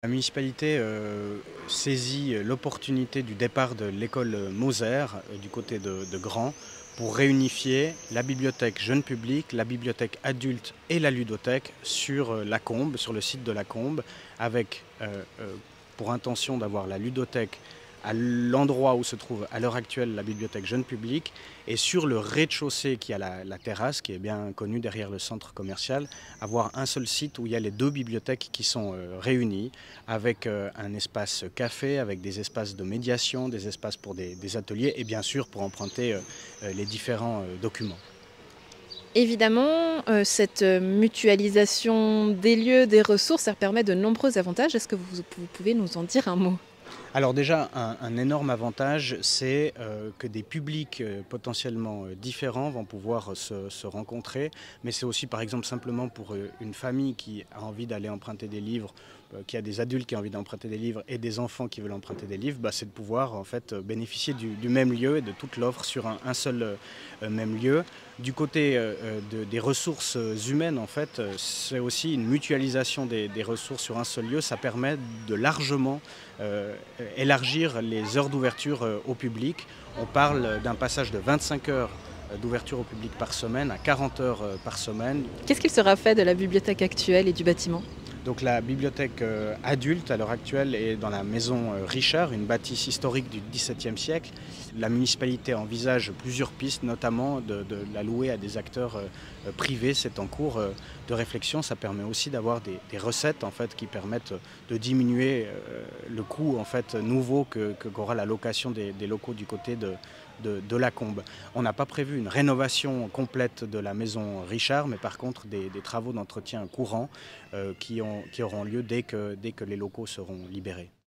La municipalité saisit l'opportunité du départ de l'école Moser du côté de Gand pour réunifier la bibliothèque jeune public, la bibliothèque adulte et la ludothèque sur la Combe, sur le site de la Combe, avec pour intention d'avoir la ludothèque à l'endroit où se trouve à l'heure actuelle la bibliothèque jeune public, et sur le rez-de-chaussée qui a la terrasse, qui est bien connue derrière le centre commercial, avoir un seul site où il y a les deux bibliothèques qui sont réunies, avec un espace café, avec des espaces de médiation, des espaces pour des ateliers et bien sûr pour emprunter les différents documents. Évidemment, cette mutualisation des lieux, des ressources, ça permet de nombreux avantages. Est-ce que vous pouvez nous en dire un mot? Alors déjà, un énorme avantage, c'est que des publics potentiellement différents vont pouvoir se rencontrer, mais c'est aussi par exemple simplement pour une famille qui a envie d'aller emprunter des livres, qui a des adultes qui ont envie d'emprunter des livres et des enfants qui veulent emprunter des livres, c'est de pouvoir en fait bénéficier du même lieu et de toute l'offre sur un seul même lieu. Du côté des ressources humaines, en fait, c'est aussi une mutualisation des ressources sur un seul lieu. Ça permet de largement élargir les heures d'ouverture au public. On parle d'un passage de 25 heures d'ouverture au public par semaine à 40 heures par semaine. Qu'est-ce qu'il sera fait de la bibliothèque actuelle et du bâtiment? Donc la bibliothèque adulte à l'heure actuelle est dans la maison Richard, une bâtisse historique du XVIIe siècle. La municipalité envisage plusieurs pistes, notamment de la louer à des acteurs privés. C'est en cours de réflexion. Ça permet aussi d'avoir des recettes en fait, qui permettent de diminuer le coût en fait, nouveau qu'aura la location des locaux du côté de la Combe. On n'a pas prévu une rénovation complète de la maison Richard, mais par contre des travaux d'entretien courants qui auront lieu dès que les locaux seront libérés.